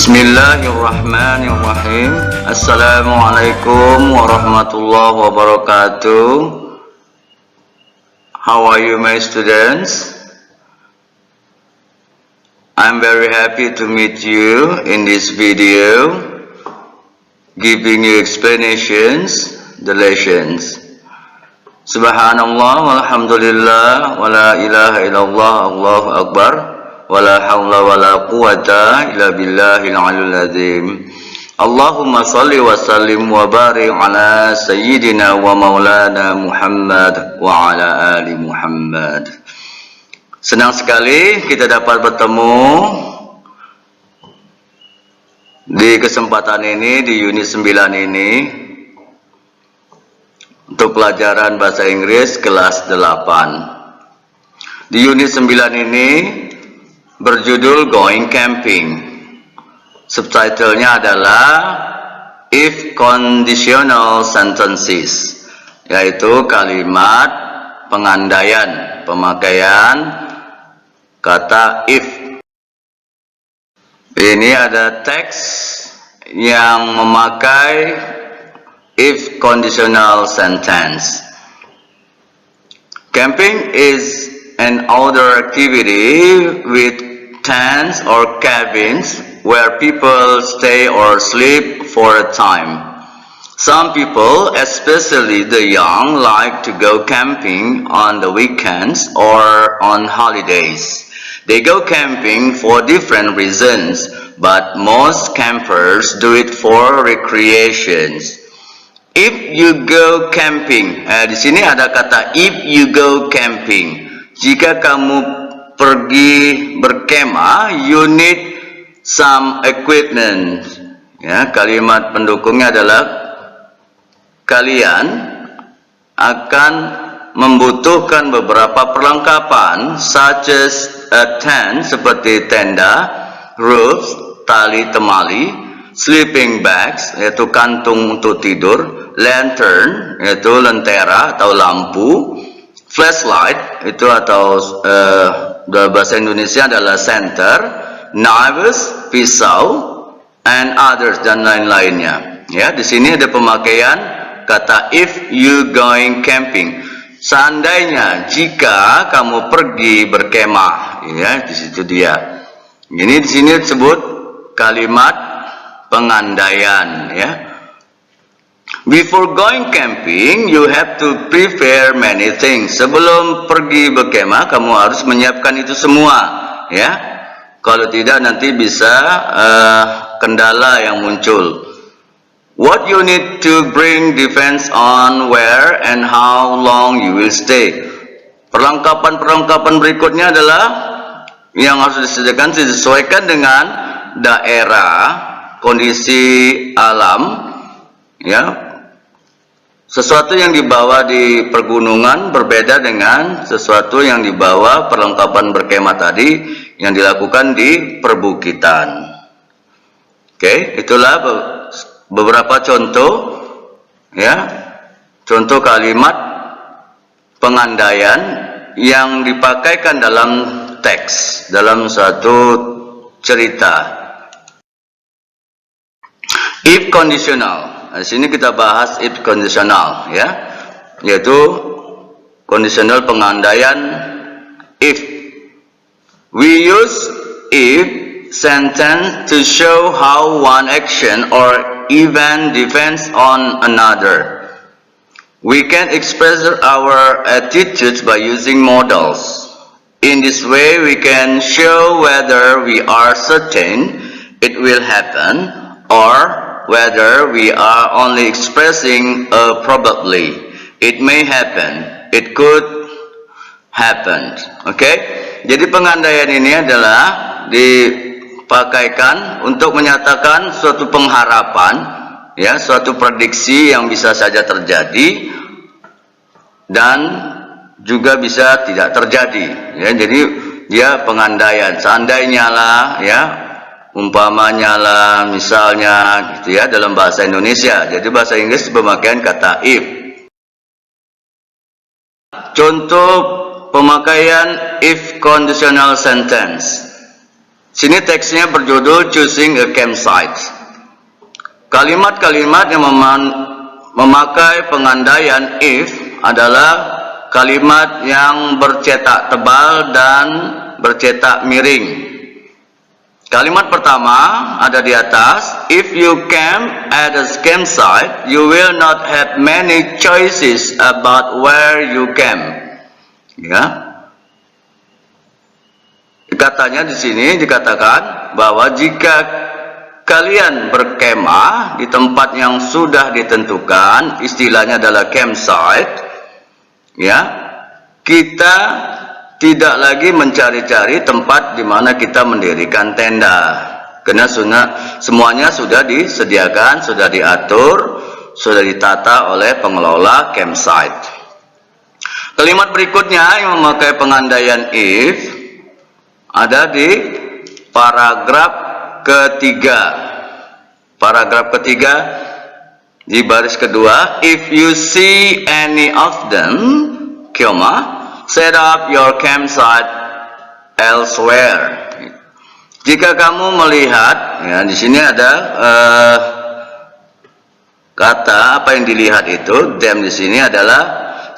Bismillahirrahmanirrahim. Assalamualaikum warahmatullahi wabarakatuh. How are you, my students? I'm very happy to meet you in this video, giving you explanations, the lessons. Subhanallah, walhamdulillah, wa la ilaha illallah, Allahu Akbar, wa la hawla wa la quwata illa billahil aliyyil azim. Allahumma salli wa sallim wa barik ala sayyidina wa maulana Muhammad wa ala ali Muhammad. Senang sekali kita dapat bertemu di kesempatan ini, di unit 9 ini, untuk pelajaran bahasa Inggris kelas 8. Di unit 9 ini berjudul Going Camping. Subtitlenya adalah If Conditional Sentences, yaitu kalimat pengandaian, pemakaian kata if. Ini ada teks yang memakai if conditional sentence. Camping is an outdoor activity with tents or cabins where people stay or sleep for a time. Some people, especially the young, like to go camping on the weekends or on holidays. They go camping for different reasons, but most campers do it for recreation. If you go camping, di sini ada kata if you go camping. Jika kamu pergi berkemah, you need some equipment. Ya, kalimat pendukungnya adalah kalian akan membutuhkan beberapa perlengkapan, such as a tent, seperti tenda, ropes, tali temali, sleeping bags, yaitu kantung untuk tidur, lantern, yaitu lentera atau lampu, flashlight, itu atau dalam bahasa Indonesia adalah senter, knives, pisau, and others, dan lain-lainnya. Ya, di sini ada pemakaian kata if you going camping. Seandainya, jika kamu pergi berkemah, ya, di situ dia. Ini di sini disebut kalimat pengandaian, ya. Before going camping, you have to prepare many things. Sebelum pergi berkemah, kamu harus menyiapkan itu semua, ya. Kalau tidak, nanti bisa kendala yang muncul. What you need to bring depends on where and how long you will stay. Perlengkapan-perlengkapan berikutnya adalah yang harus disediakan disesuaikan dengan daerah, kondisi alam, ya. Sesuatu yang dibawa di pergunungan berbeda dengan sesuatu yang dibawa perlengkapan berkemah tadi yang dilakukan di perbukitan. Oke, itulah beberapa contoh, ya, contoh kalimat pengandaian yang dipakaikan dalam teks, dalam suatu cerita. If conditional. Di sini kita bahas if conditional, ya, yaitu conditional pengandaian if. We use if sentence to show how one action or event depends on another. We can express our attitudes by using modals. In this way, we can show whether we are certain it will happen or whether we are only expressing a probably. It may happen, it could happen. Oke, jadi pengandaian ini adalah dipakaikan untuk menyatakan suatu pengharapan, ya, suatu prediksi yang bisa saja terjadi dan juga bisa tidak terjadi, ya. Jadi dia pengandaian, seandainya lah, ya, umpamanya lah, misalnya, gitu ya, dalam bahasa Indonesia. Jadi bahasa Inggris pemakaian kata if. Contoh pemakaian if conditional sentence. Sini teksnya berjudul Choosing a Campsite. Kalimat-kalimat yang memakai pengandaian if adalah kalimat yang bercetak tebal dan bercetak miring. Kalimat pertama ada di atas. If you camp at a campsite, you will not have many choices about where you camp. Ya. Katanya di sini dikatakan bahwa jika kalian berkemah di tempat yang sudah ditentukan, istilahnya adalah campsite, ya, kita tidak lagi mencari-cari tempat di mana kita mendirikan tenda, karena semuanya sudah disediakan, sudah diatur, sudah ditata oleh pengelola campsite. Kalimat berikutnya yang memakai pengandaian if ada di paragraf ketiga. Paragraf ketiga di baris kedua. If you see any of them, set up your campsite elsewhere. Jika kamu melihat, ya di sini ada kata apa yang dilihat itu, them di sini adalah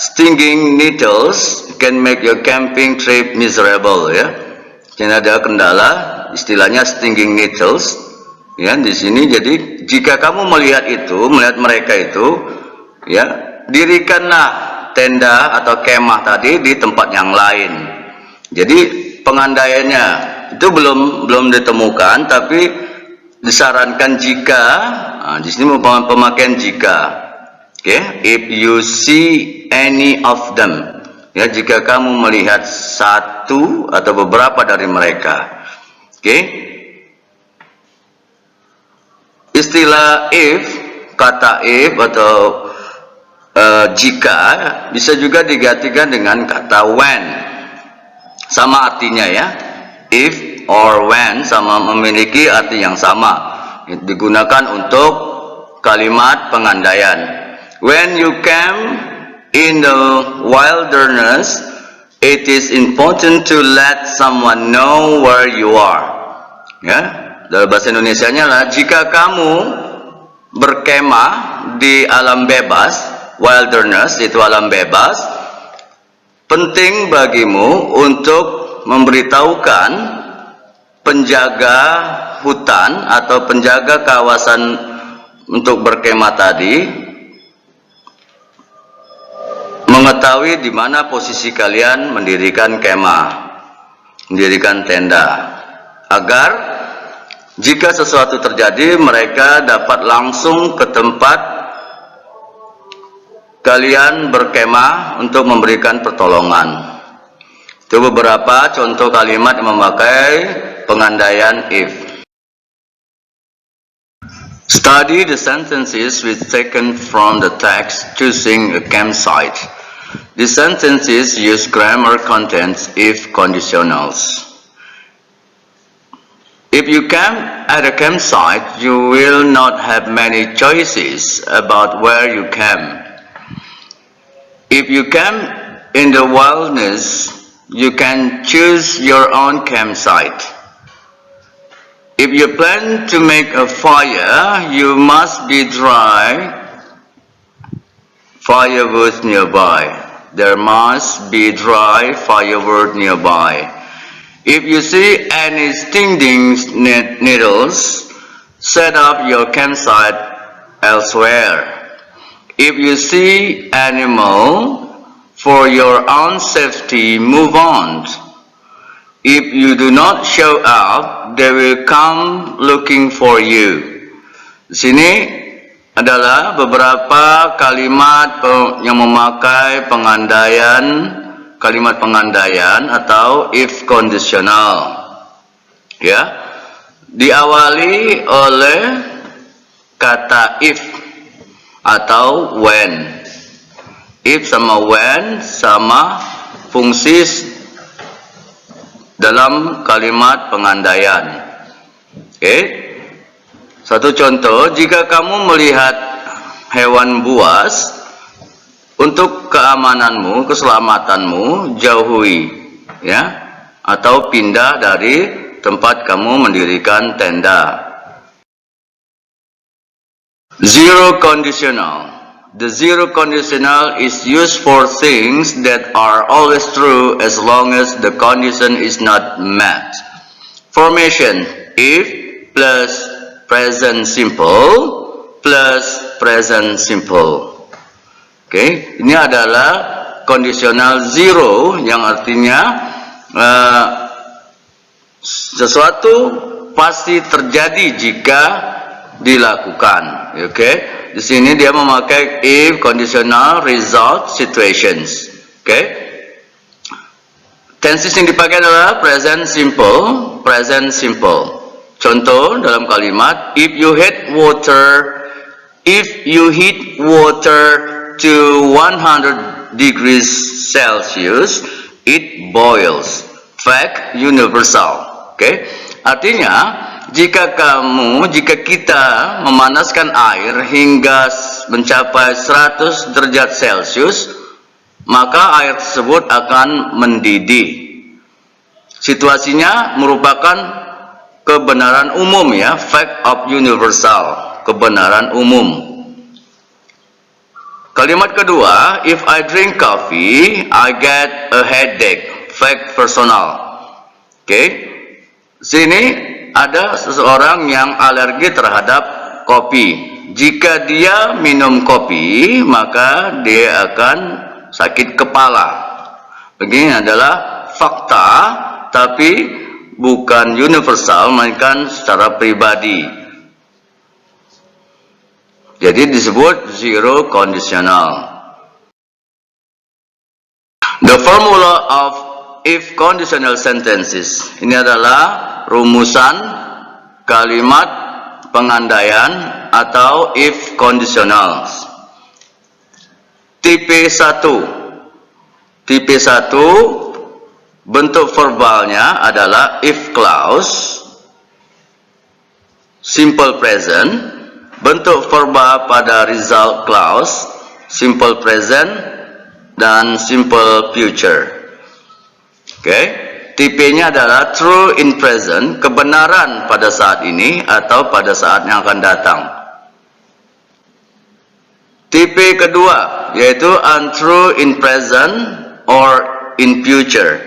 stinging needles can make your camping trip miserable, ya. Jadi ada kendala, istilahnya stinging needles, ya di sini. Jadi jika kamu melihat mereka itu, ya, dirikanlah tenda atau kemah tadi di tempat yang lain. Jadi pengandaiannya itu belum ditemukan, tapi disarankan jika. Nah, di sini pemakaian jika. Oke, if you see any of them. Ya, jika kamu melihat satu atau beberapa dari mereka. Oke. Istilah if, kata if atau jika bisa juga digantikan dengan kata when. Sama artinya, ya. If or when sama memiliki arti yang sama. Digunakan untuk kalimat pengandaian. When you camp in the wilderness, it is important to let someone know where you are. Ya, dalam bahasa Indonesianya lah, jika kamu berkemah di alam bebas, wilderness itu alam bebas, penting bagimu untuk memberitahukan penjaga hutan atau penjaga kawasan untuk berkemah tadi, mengetahui di mana posisi kalian mendirikan kemah, mendirikan tenda, agar jika sesuatu terjadi mereka dapat langsung ke tempat kalian berkemah untuk memberikan pertolongan. Itu beberapa contoh kalimat yang memakai pengandaian if. Study the sentences which taken from the text choosing a campsite. The sentences use grammar contents if conditionals. If you camp at a campsite, you will not have many choices about where you camp. If you camp in the wilderness, you can choose your own campsite. If you plan to make a fire, you must be dry firewood nearby. There must be dry firewood nearby. If you see any stinging needles, set up your campsite elsewhere. If you see animal, for your own safety, move on. If you do not show up, they will come looking for you. Di sini adalah beberapa kalimat yang memakai kalimat pengandaian atau if conditional. Ya, diawali oleh kata if atau when. If sama when sama fungsi dalam kalimat pengandaian. Oke. Satu contoh, jika kamu melihat hewan buas, untuk keamananmu, keselamatanmu, jauhi, ya, atau pindah dari tempat kamu mendirikan tenda. Zero conditional. The zero conditional is used for things that are always true as long as the condition is not met. Formation: if plus present simple plus present simple. Oke, ini adalah conditional zero yang artinya sesuatu pasti terjadi jika dilakukan. Oke, di sini dia memakai if conditional result situations. Oke, tenses yang dipakai adalah present simple, present simple. Contoh dalam kalimat, if you heat water to 100 degrees Celsius, it boils. Fact universal. Oke, artinya jika kita memanaskan air hingga mencapai 100 derajat Celcius, maka air tersebut akan mendidih. Situasinya merupakan kebenaran umum ya, fact of universal, kebenaran umum. Kalimat kedua, if I drink coffee, I get a headache, fact personal. Oke, sini ada seseorang yang alergi terhadap kopi. Jika dia minum kopi, maka dia akan sakit kepala. Begini adalah fakta, tapi bukan universal, melainkan secara pribadi. Jadi disebut zero conditional. The formula of if conditional sentences. Ini adalah rumusan kalimat pengandaian atau if conditionals. Tipe 1. Tipe 1 bentuk verbalnya adalah if clause, simple present. Bentuk verbal pada result clause, simple present dan simple future. Oke, tipenya adalah true in present, kebenaran pada saat ini atau pada saat yang akan datang. Tipe kedua yaitu untrue in present or in future.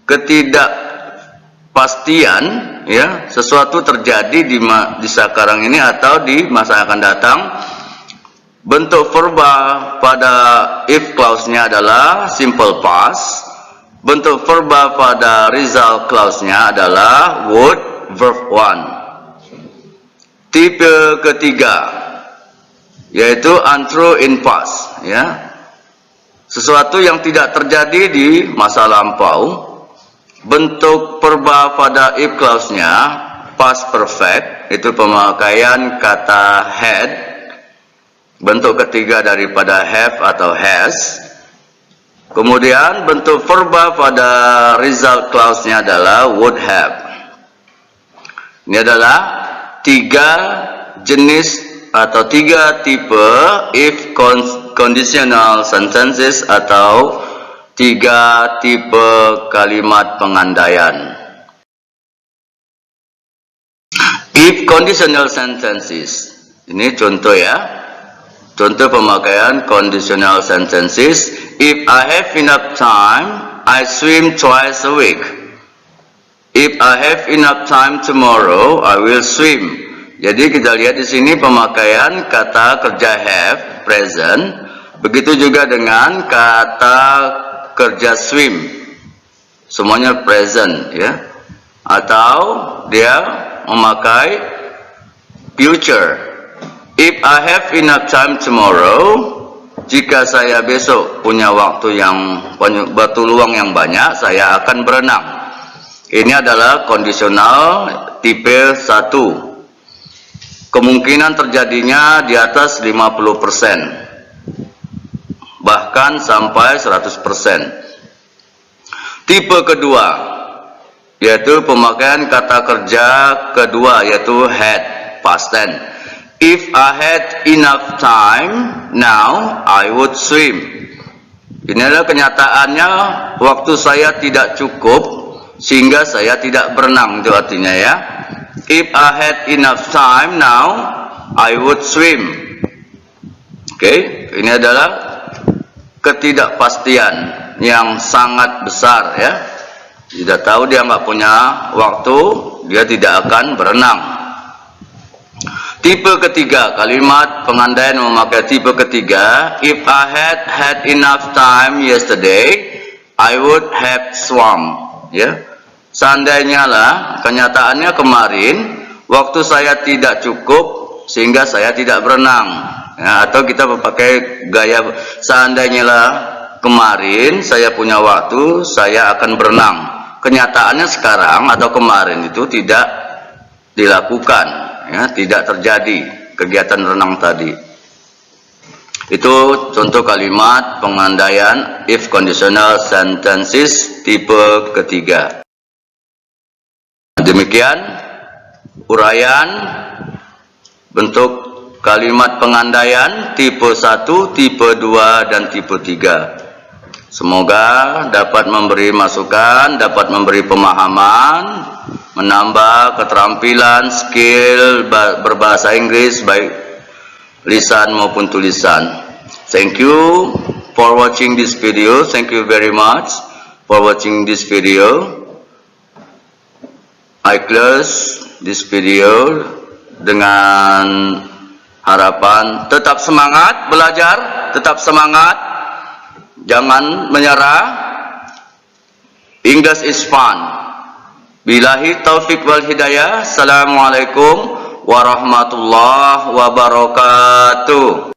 Ketidakpastian ya, sesuatu terjadi di sekarang ini atau di masa akan datang. Bentuk verbal pada if clause-nya adalah simple past. Bentuk verbal pada result clause-nya adalah would verb 1. Tipe ketiga yaitu untrue in past ya. Sesuatu yang tidak terjadi di masa lampau. Bentuk verbal pada if clause-nya past perfect, itu pemakaian kata had. Bentuk ketiga daripada have atau has. Kemudian bentuk verbal pada result clause-nya adalah would have. Ini adalah 3 jenis atau 3 tipe if conditional sentences atau 3 tipe kalimat pengandaian. If conditional sentences. Ini contoh ya. Contoh pemakaian conditional sentences. If I have enough time, I swim twice a week. If I have enough time tomorrow, I will swim. Jadi kita lihat di sini pemakaian kata kerja have present. Begitu juga dengan kata kerja swim, semuanya present ya, atau dia memakai future. If I have enough time tomorrow, jika saya besok punya waktu luang yang banyak, saya akan berenang. Ini adalah kondisional tipe 1. Kemungkinan terjadinya di atas 50%. Bahkan sampai 100%. Tipe kedua yaitu pemakaian kata kerja kedua yaitu had, past tense. If I had enough time now, I would swim. Ini adalah kenyataannya waktu saya tidak cukup, sehingga saya tidak berenang, itu artinya ya. If I had enough time now, I would swim. Oke, ini adalah ketidakpastian yang sangat besar ya. Tidak tahu dia nggak punya waktu, dia tidak akan berenang. Tipe ketiga, kalimat pengandaian memakai tipe ketiga. If I had enough time yesterday, I would have swum. Ya, seandainya lah, kenyataannya kemarin waktu saya tidak cukup sehingga saya tidak berenang. Ya, atau kita memakai gaya seandainya lah kemarin saya punya waktu, saya akan berenang. Kenyataannya sekarang atau kemarin itu tidak dilakukan, ya, tidak terjadi kegiatan renang tadi. Itu contoh kalimat pengandaian if conditional sentences tipe ketiga. Demikian uraian bentuk kalimat pengandaian tipe 1, tipe 2, dan tipe 3. Semoga dapat memberi masukan, dapat memberi pemahaman, menambah keterampilan, skill berbahasa Inggris baik lisan maupun tulisan. Thank you for watching this video. Thank you very much for watching this video. I close this video dengan harapan tetap semangat belajar, tetap semangat. Jangan menyerah. English is fun. Billahi taufik wal hidayah. Assalamualaikum warahmatullahi wabarakatuh.